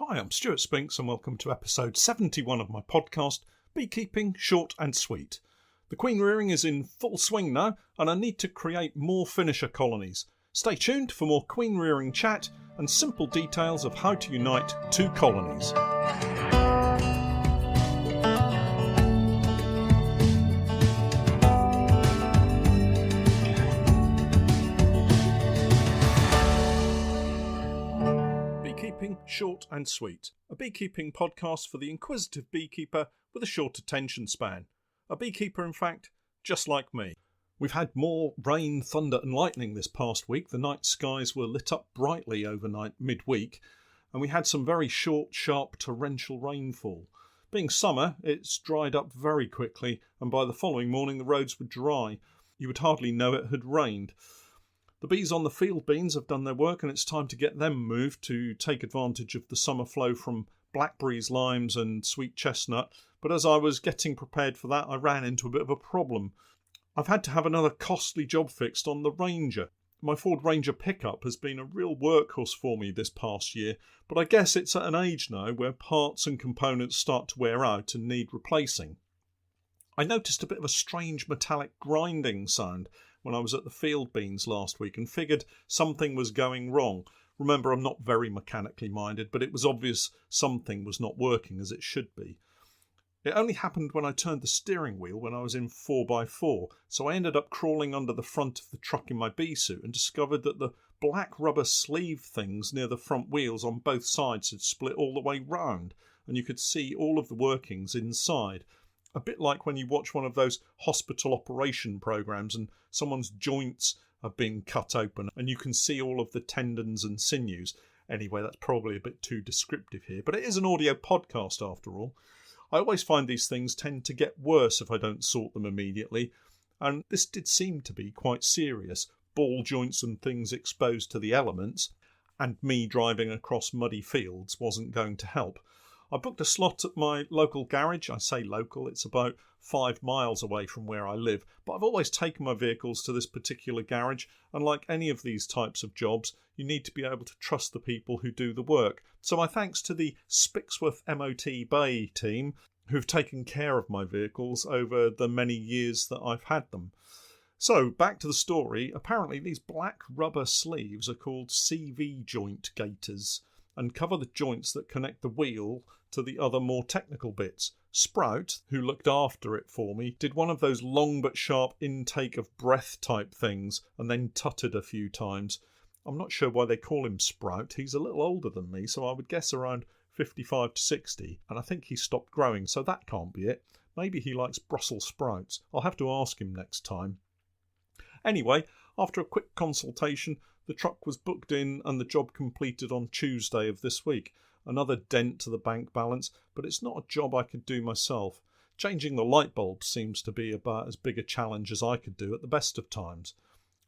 Hi, I'm Stewart Spinks and welcome to episode 71 of my podcast, Beekeeping Short and Sweet. The queen rearing is in full swing now and I need to create more finisher colonies. Stay tuned for more queen rearing chat and simple details of how to unite two colonies. Beekeeping Short and Sweet, a beekeeping podcast for the inquisitive beekeeper with a short attention span. A beekeeper, in fact, just like me. We've had more rain, thunder and lightning this past week. The night skies were lit up brightly overnight midweek, and we had some very short, sharp torrential rainfall. Being summer, it's dried up very quickly, and by the following morning the roads were dry. You would hardly know it had rained. The bees on the field beans have done their work and it's time to get them moved to take advantage of the summer flow from Blackberries, limes and Sweet Chestnut. But as I was getting prepared for that, I ran into a bit of a problem. I've had to have another costly job fixed on the Ranger. My Ford Ranger pickup has been a real workhorse for me this past year, but I guess it's at an age now where parts and components start to wear out and need replacing. I noticed a bit of a strange metallic grinding sound when I was at the field beans last week and figured something was going wrong. Remember, I'm not very mechanically minded, but it was obvious something was not working as it should be. It only happened when I turned the steering wheel when I was in 4x4, so I ended up crawling under the front of the truck in my bee suit and discovered that the black rubber sleeve things near the front wheels on both sides had split all the way round, and you could see all of the workings inside. A bit like when you watch one of those hospital operation programs and someone's joints have been cut open and you can see all of the tendons and sinews. Anyway, that's probably a bit too descriptive here, but it is an audio podcast after all. I always find these things tend to get worse if I don't sort them immediately, and this did seem to be quite serious. Ball joints and things exposed to the elements, and me driving across muddy fields wasn't going to help. I booked a slot at my local garage. I say local, it's about 5 miles away from where I live, but I've always taken my vehicles to this particular garage, and like any of these types of jobs, you need to be able to trust the people who do the work. So my thanks to the Spixworth MOT Bay team, who've taken care of my vehicles over the many years that I've had them. So, back to the story. Apparently these black rubber sleeves are called CV joint gaiters and cover the joints that connect the wheel to the other more technical bits. Sprout, who looked after it for me, did one of those long but sharp intake of breath type things and then tutted a few times. I'm not sure why they call him Sprout. He's a little older than me, so I would guess around 55 to 60, and I think he stopped growing, so that can't be it. Maybe he likes Brussel sprouts. I'll have to ask him next time. Anyway, after a quick consultation, the truck was booked in and the job completed on Tuesday of this week. Another dent to the bank balance, but it's not a job I could do myself. Changing the light bulb seems to be about as big a challenge as I could do at the best of times.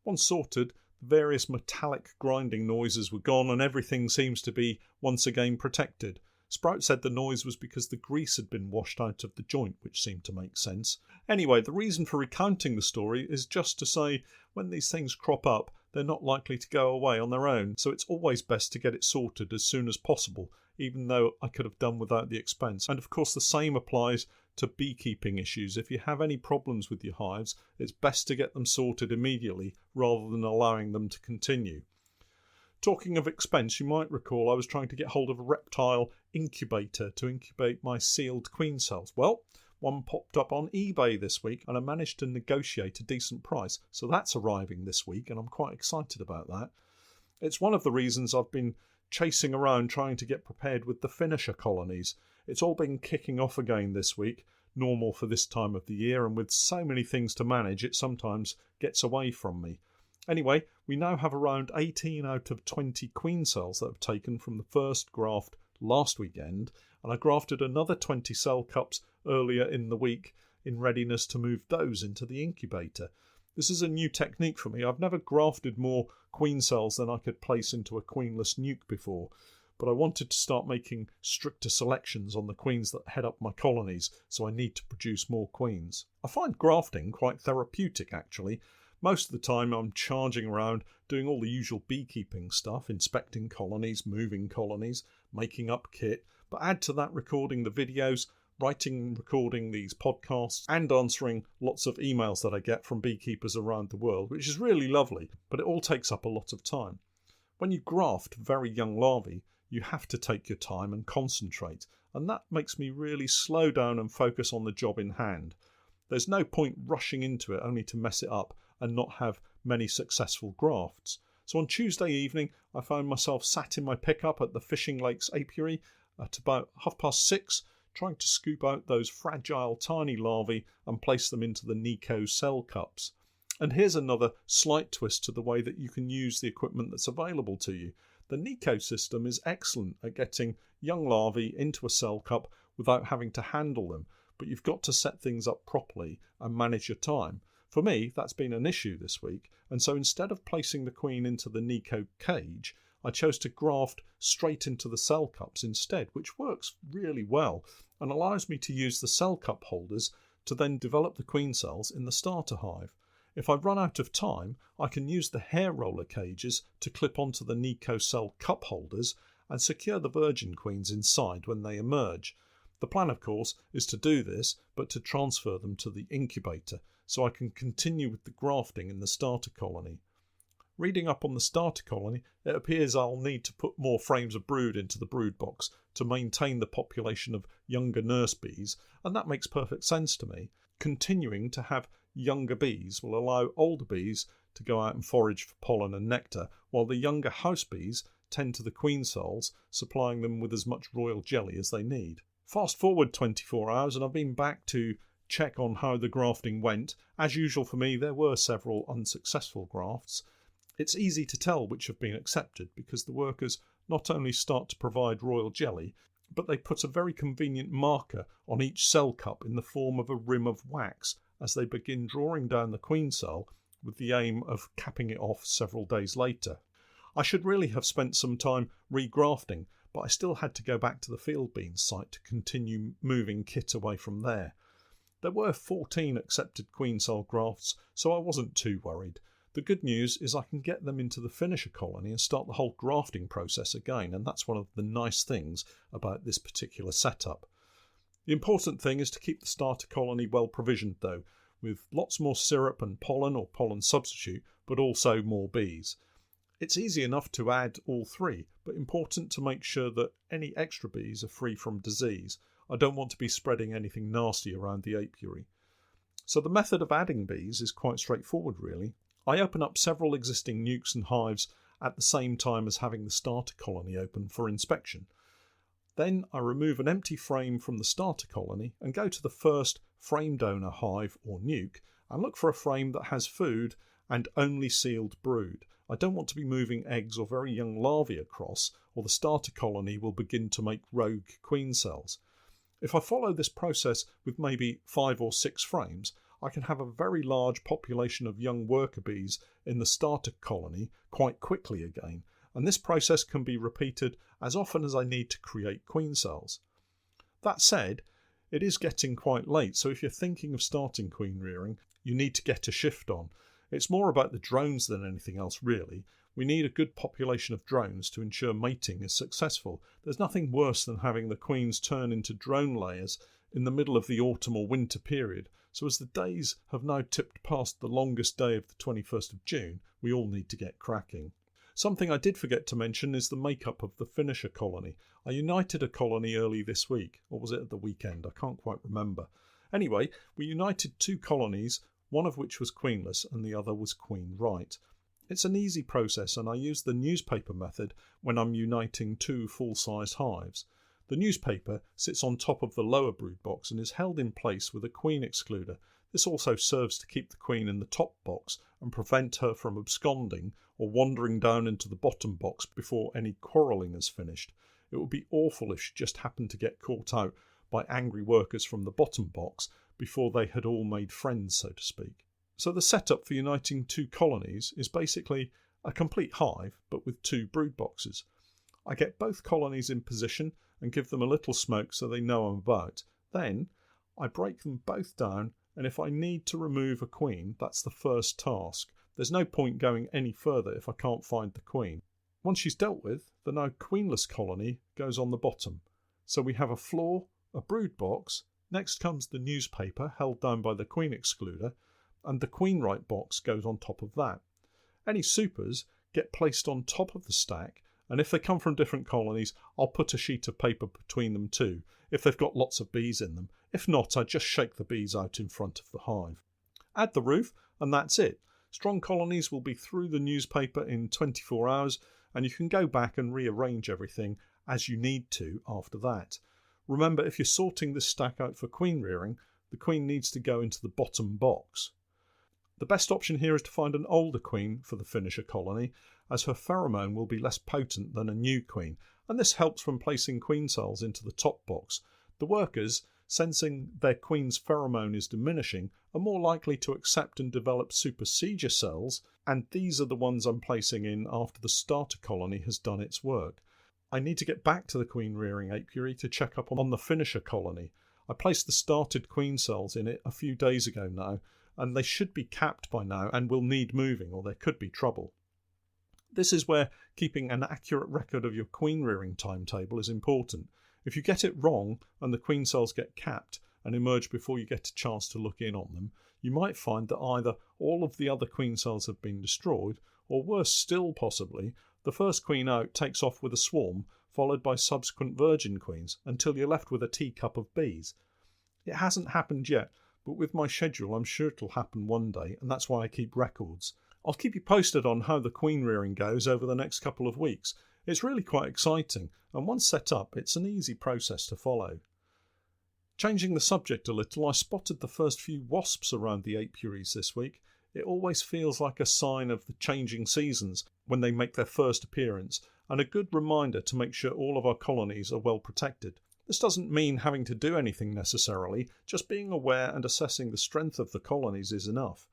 Once sorted, the various metallic grinding noises were gone and everything seems to be once again protected. Sprout said the noise was because the grease had been washed out of the joint, which seemed to make sense. Anyway, the reason for recounting the story is just to say when these things crop up, they're not likely to go away on their own, so it's always best to get it sorted as soon as possible, even though I could have done without the expense. And of course the same applies to beekeeping issues. If you have any problems with your hives, it's best to get them sorted immediately rather than allowing them to continue. Talking of expense, you might recall I was trying to get hold of a reptile incubator to incubate my sealed queen cells. Well, one popped up on eBay this week and I managed to negotiate a decent price. So that's arriving this week and I'm quite excited about that. It's one of the reasons I've been chasing around trying to get prepared with the finisher colonies. It's all been kicking off again this week, normal for this time of the year, and with so many things to manage it sometimes gets away from me. Anyway, we now have around 18 out of 20 queen cells that have taken from the first graft last weekend, and I grafted another 20 cell cups earlier in the week in readiness to move those into the incubator. This is a new technique for me. I've never grafted more queen cells than I could place into a queenless nuke before, but I wanted to start making stricter selections on the queens that head up my colonies, so I need to produce more queens. I find grafting quite therapeutic actually. Most of the time I'm charging around doing all the usual beekeeping stuff, inspecting colonies, moving colonies, making up kit, but add to that recording the videos, writing and recording these podcasts, and answering lots of emails that I get from beekeepers around the world, which is really lovely, but it all takes up a lot of time. When you graft very young larvae, you have to take your time and concentrate, and that makes me really slow down and focus on the job in hand. There's no point rushing into it only to mess it up and not have many successful grafts. So on Tuesday evening, I found myself sat in my pickup at the Fishing Lakes apiary at about 6:30, trying to scoop out those fragile tiny larvae and place them into the Nico cell cups. And here's another slight twist to the way that you can use the equipment that's available to you. The Nico system is excellent at getting young larvae into a cell cup without having to handle them, but you've got to set things up properly and manage your time. For me, that's been an issue this week, and so instead of placing the queen into the Nico cage, I chose to graft straight into the cell cups instead, which works really well and allows me to use the cell cup holders to then develop the queen cells in the starter hive. If I run out of time, I can use the hair roller cages to clip onto the Nico cell cup holders and secure the virgin queens inside when they emerge. The plan, of course, is to do this, but to transfer them to the incubator so I can continue with the grafting in the starter colony. Reading up on the starter colony, it appears I'll need to put more frames of brood into the brood box to maintain the population of younger nurse bees, and that makes perfect sense to me. Continuing to have younger bees will allow older bees to go out and forage for pollen and nectar, while the younger house bees tend to the queen cells, supplying them with as much royal jelly as they need. Fast forward 24 hours and I've been back to check on how the grafting went. As usual for me, there were several unsuccessful grafts. It's easy to tell which have been accepted because the workers not only start to provide royal jelly, but they put a very convenient marker on each cell cup in the form of a rim of wax as they begin drawing down the queen cell with the aim of capping it off several days later. I should really have spent some time regrafting, but I still had to go back to the field beans site to continue moving kit away from there. There were 14 accepted queen cell grafts, so I wasn't too worried. The good news is I can get them into the finisher colony and start the whole grafting process again, and that's one of the nice things about this particular setup. The important thing is to keep the starter colony well provisioned though, with lots more syrup and pollen or pollen substitute, but also more bees. It's easy enough to add all three, but important to make sure that any extra bees are free from disease. I don't want to be spreading anything nasty around the apiary. So the method of adding bees is quite straightforward really. I open up several existing nukes and hives at the same time as having the starter colony open for inspection. Then I remove an empty frame from the starter colony and go to the first frame donor hive or nuke and look for a frame that has food and only sealed brood. I don't want to be moving eggs or very young larvae across, or the starter colony will begin to make rogue queen cells. If I follow this process with maybe 5 or 6 frames, I can have a very large population of young worker bees in the starter colony quite quickly again, and this process can be repeated as often as I need to create queen cells. That said, it is getting quite late, so if you're thinking of starting queen rearing, you need to get a shift on. It's more about the drones than anything else really. We need a good population of drones to ensure mating is successful. There's nothing worse than having the queens turn into drone layers in the middle of the autumn or winter period. So as the days have now tipped past the longest day of the 21st of June, we all need to get cracking. Something I did forget to mention is the makeup of the finisher colony. I united a colony early this week, or was it at the weekend? I can't quite remember. Anyway, we united 2 colonies, one of which was queenless and the other was queen right. It's an easy process and I use the newspaper method when I'm uniting 2 full-size hives. The newspaper sits on top of the lower brood box and is held in place with a queen excluder. This also serves to keep the queen in the top box and prevent her from absconding or wandering down into the bottom box before any quarrelling is finished. It would be awful if she just happened to get caught out by angry workers from the bottom box before they had all made friends, so to speak. So the setup for uniting 2 colonies is basically a complete hive, but with 2 brood boxes. I get both colonies in position and give them a little smoke so they know I'm about. Then I break them both down, and if I need to remove a queen, that's the first task. There's no point going any further if I can't find the queen. Once she's dealt with, the now queenless colony goes on the bottom. So we have a floor, a brood box, next comes the newspaper held down by the queen excluder, and the queen right box goes on top of that. Any supers get placed on top of the stack, and if they come from different colonies, I'll put a sheet of paper between them too, if they've got lots of bees in them. If not, I just shake the bees out in front of the hive. Add the roof, and that's it. Strong colonies will be through the newspaper in 24 hours, and you can go back and rearrange everything as you need to after that. Remember, if you're sorting this stack out for queen rearing, the queen needs to go into the bottom box. The best option here is to find an older queen for the finisher colony, as her pheromone will be less potent than a new queen, and this helps when placing queen cells into the top box. The workers, sensing their queen's pheromone is diminishing, are more likely to accept and develop supersedure cells, and these are the ones I'm placing in after the starter colony has done its work. I need to get back to the queen rearing apiary to check up on the finisher colony. I placed the started queen cells in it a few days ago now, and they should be capped by now and will need moving, or there could be trouble. This is where keeping an accurate record of your queen rearing timetable is important. If you get it wrong and the queen cells get capped and emerge before you get a chance to look in on them, you might find that either all of the other queen cells have been destroyed, or worse still possibly, the first queen out takes off with a swarm, followed by subsequent virgin queens, until you're left with a teacup of bees. It hasn't happened yet, but with my schedule I'm sure it'll happen one day, and that's why I keep records. I'll keep you posted on how the queen rearing goes over the next couple of weeks. It's really quite exciting, and once set up, it's an easy process to follow. Changing the subject a little, I spotted the first few wasps around the apiaries this week. It always feels like a sign of the changing seasons when they make their first appearance, and a good reminder to make sure all of our colonies are well protected. This doesn't mean having to do anything necessarily, just being aware and assessing the strength of the colonies is enough.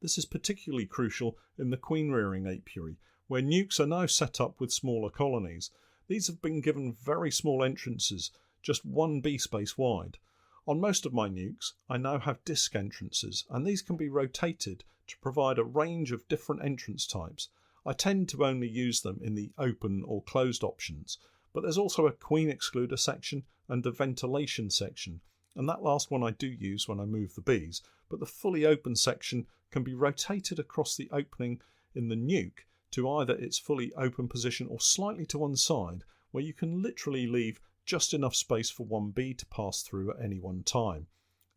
This is particularly crucial in the queen rearing apiary, where nukes are now set up with smaller colonies. These have been given very small entrances, just one bee space wide. On most of my nukes, I now have disc entrances, and these can be rotated to provide a range of different entrance types. I tend to only use them in the open or closed options, but there's also a queen excluder section and a ventilation section, and that last one I do use when I move the bees, but the fully open section can be rotated across the opening in the nuke to either its fully open position or slightly to one side, where you can literally leave just enough space for one bee to pass through at any one time.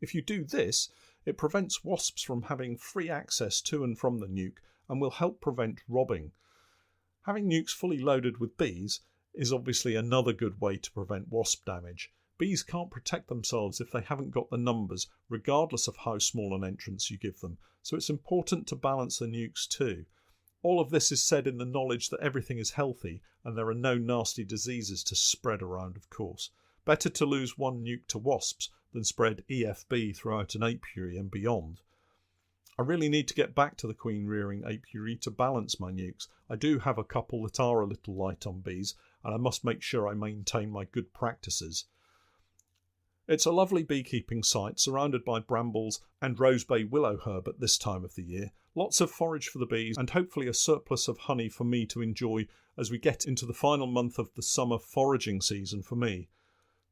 If you do this, it prevents wasps from having free access to and from the nuke and will help prevent robbing. Having nukes fully loaded with bees is obviously another good way to prevent wasp damage. Bees can't protect themselves if they haven't got the numbers, regardless of how small an entrance you give them, so it's important to balance the nukes too. All of this is said in the knowledge that everything is healthy and there are no nasty diseases to spread around, of course. Better to lose one nuke to wasps than spread EFB throughout an apiary and beyond. I really need to get back to the queen rearing apiary to balance my nukes. I do have a couple that are a little light on bees, and I must make sure I maintain my good practices. It's a lovely beekeeping site surrounded by brambles and rosebay willow herb at this time of the year. Lots of forage for the bees and hopefully a surplus of honey for me to enjoy as we get into the final month of the summer foraging season for me.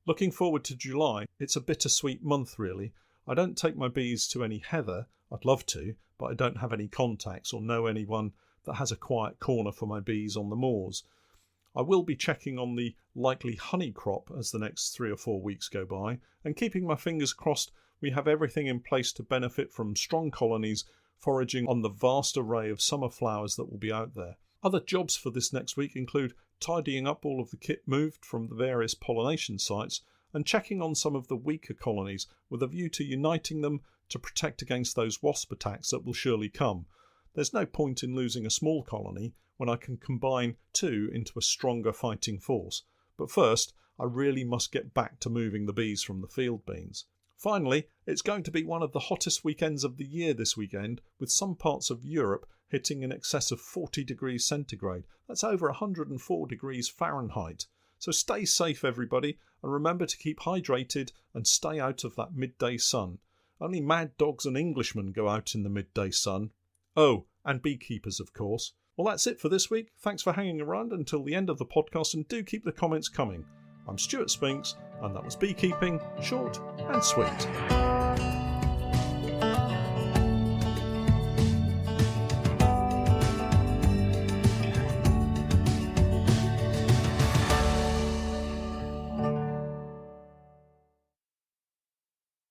Looking forward to July, it's a bittersweet month really. I don't take my bees to any heather, I'd love to, but I don't have any contacts or know anyone that has a quiet corner for my bees on the moors. I will be checking on the likely honey crop as the next 3 or 4 weeks go by, and keeping my fingers crossed we have everything in place to benefit from strong colonies foraging on the vast array of summer flowers that will be out there. Other jobs for this next week include tidying up all of the kit moved from the various pollination sites and checking on some of the weaker colonies with a view to uniting them to protect against those wasp attacks that will surely come. There's no point in losing a small colony when I can combine two into a stronger fighting force. But first, I really must get back to moving the bees from the field beans. Finally, it's going to be one of the hottest weekends of the year this weekend, with some parts of Europe hitting in excess of 40 degrees centigrade. That's over 104 degrees Fahrenheit. So stay safe everybody, and remember to keep hydrated and stay out of that midday sun. Only mad dogs and Englishmen go out in the midday sun. Oh, and beekeepers of course. Well, that's it for this week. Thanks for hanging around until the end of the podcast, and do keep the comments coming. I'm Stewart Spinks, and that was Beekeeping Short and Sweet.